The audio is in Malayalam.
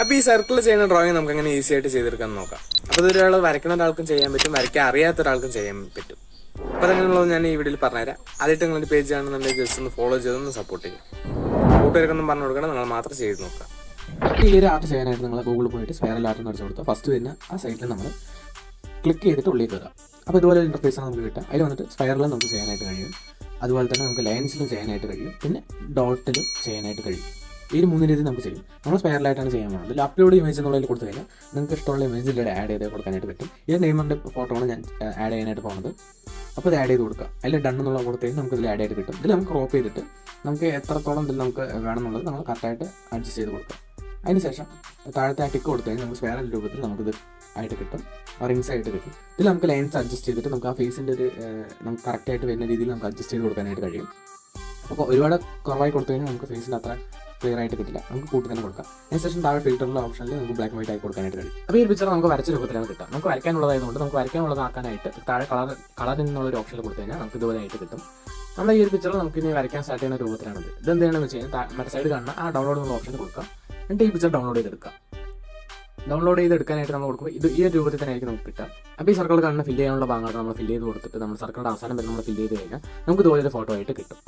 അപ്പോൾ ഈ സർക്കിൾ ചെയ്യുന്ന ഡ്രോയിങ് നമുക്ക് അങ്ങനെ ഈസി ആയിട്ട് ചെയ്തെടുക്കാൻ നോക്കാം. അപ്പോൾ ഇതൊരാൾ വരയ്ക്കുന്ന ഒരാൾക്കും ചെയ്യാൻ പറ്റും, വരയ്ക്കാൻ അറിയാത്ത ഒരാൾക്കും ചെയ്യാൻ പറ്റും. അപ്പോൾ അതെങ്ങനെയുള്ളത് ഞാൻ ഈ വീഡിയോയിൽ പറഞ്ഞുതരാം. ആദ്യമായിട്ട് നിങ്ങളുടെ പേജ് ആണെന്നുണ്ടെങ്കിൽ ജസ്റ്റ് ഒന്ന് ഫോളോ ചെയ്തൊന്ന് സപ്പോർട്ട് ചെയ്യും. കൂട്ടുകാർക്കൊന്നും പറഞ്ഞു കൊടുക്കണം, നിങ്ങൾ മാത്രം ചെയ്ത് നോക്കാം. ഈ ഒരു ആർട്ട് ചെയ്യാനായിട്ട് നിങ്ങൾ ഗൂഗിളിൽ പോയിട്ട് സ്പൈറൽ ആർട്ട് എന്ന് അടിച്ചു കൊടുത്താൽ ഫസ്റ്റ് തന്നെ ആ സൈറ്റിൽ നമ്മൾ ക്ലിക്ക് ചെയ്തിട്ട് ഉള്ളിൽ കയറാം. അപ്പോൾ ഇതുപോലെ ഇൻ്റർഫേസാണ് നമുക്ക് കിട്ടുക. അതിൽ വന്നിട്ട് സ്പൈറലും നമുക്ക് ചെയ്യാനായിട്ട് കഴിയും, അതുപോലെ തന്നെ നമുക്ക് ലൈൻസിലും ചെയ്യാനായിട്ട് കഴിയും, പിന്നെ ഡോട്ടിലും ചെയ്യാനായിട്ട് കഴിയും. ഈ 3 രീതി നമുക്ക് ചെയ്യും. നമ്മൾ സ്പൈറലായിട്ടാണ് ചെയ്യാൻ പോകുന്നത്. അപ്ലോഡ് ഇമേജ് എന്നുള്ളതിൽ കൊടുത്തു കഴിഞ്ഞാൽ നിങ്ങൾക്ക് ഇഷ്ടമുള്ള ഇമേജ് ഇതിലൂടെ ആഡ് ചെയ്ത് കൊടുക്കാനായിട്ട് പറ്റും. ഈ നെയ്മറിൻ്റെ ഫോട്ടോ ആണ് ഞാൻ ആഡ് ചെയ്യാനായിട്ട് പോകുന്നത്. അപ്പോൾ ഇത് ആഡ് ചെയ്ത് കൊടുക്കുക. അതിൽ ഡൺ എന്നുള്ള കൊടുത്തു കഴിഞ്ഞാൽ നമുക്ക് ഇതിൽ ആഡ് ചെയ്ത് കിട്ടും. ഇതിൽ നമുക്ക് ക്രോപ്പ് ചെയ്തിട്ട് നമുക്ക് എത്രത്തോളം ഇതിൽ നമുക്ക് വേണമെന്നുള്ളത് നമ്മൾ കറക്റ്റായിട്ട് അഡ്ജസ്റ്റ് ചെയ്ത് കൊടുക്കുക. അതിനുശേഷം താഴത്തെ ആ ടിക്ക് കൊടുത്തു കഴിഞ്ഞാൽ നമുക്ക് സ്പൈറൽ രൂപത്തിൽ നമുക്കിത് ആയിട്ട് കിട്ടും, റിങ്സ് ആയിട്ട് കിട്ടും. ഇതിൽ നമുക്ക് ലൈൻസ് അഡ്ജസ്റ്റ് ചെയ്തിട്ട് നമുക്ക് ആ ഫേസിൻ്റെ ഒരു നമുക്ക് കറക്റ്റായിട്ട് വരുന്ന രീതിയിൽ നമുക്ക് അഡ്ജസ്റ്റ് ചെയ്ത് കൊടുക്കാനായിട്ട് കഴിയും. അപ്പോൾ ഒരുപാട് കുറവായി കൊടുത്തു കഴിഞ്ഞാൽ നമുക്ക് ഫേസിൽ അത്ര ക്ലിയർ ആയിട്ട് കിട്ടില്ല, നമുക്ക് കൂട്ടി തന്നെ കൊടുക്കാം. അതിനുശേഷം താഴെ ഫിൽറ്ററിലുള്ള ഓപ്ഷനിൽ നമുക്ക് ബ്ലാക്ക് വൈറ്റ് ആയി കൊടുക്കാനായിട്ട് കഴിയും. അപ്പോൾ ഈ പിക്ചർ നമുക്ക് വരച്ച രൂപത്തിലാണ് കിട്ടുക. നമുക്ക് വരയ്ക്കാനുള്ളതായതുകൊണ്ട് നമുക്ക് വരയ്ക്കാനുള്ളതാക്കാനായിട്ട് താഴെ കളറിൽ നിന്നുള്ളൊരു ഓപ്ഷനിൽ കൊടുത്തു കഴിഞ്ഞാൽ നമുക്ക് ഇതുപോലെ ആയിട്ട് കിട്ടും. നമ്മുടെ ഈ ഒരു പിക്ചർ നമുക്ക് ഇനി വരയ്ക്കാൻ സ്റ്റാർട്ട് ചെയ്യുന്ന രൂപത്തിലാണിത്. ഇതെന്താണെന്ന് വെച്ച് കഴിഞ്ഞാൽ മറ്റേ സൈഡ് കാണുന്ന ആ ഡൗൺലോഡ് എന്നുള്ള ഓപ്ഷനിൽ കൊടുക്കുക. എന്നിട്ട് ഈ പിക്ചർ ഡൗൺലോഡ് ചെയ്തെടുക്കുക. ഡൗൺലോഡ് ചെയ്തെടുക്കാനായിട്ട് നമ്മൾ കൊടുക്കുമ്പോൾ ഇത് ഈ ഒരു രൂപത്തിൽ തന്നെ ആയിരിക്കും നമുക്ക് കിട്ടുക. അപ്പോൾ ഈ സർക്കിൾ കാണുന്ന ഫില്ല് ചെയ്യാനുള്ള ഭാഗങ്ങൾ നമ്മൾ ഫില്ല് ചെയ്ത് കൊടുത്തിട്ട് നമ്മൾ സർക്കിളിൻ്റെ അവസാനം വരെ നമ്മൾ ഫില്ല് ചെയ്ത് കഴിഞ്ഞാൽ നമുക്ക് ഇതുപോലെ ഒരു ഫോട്ടോ ആയിട്ട് കിട്ടും.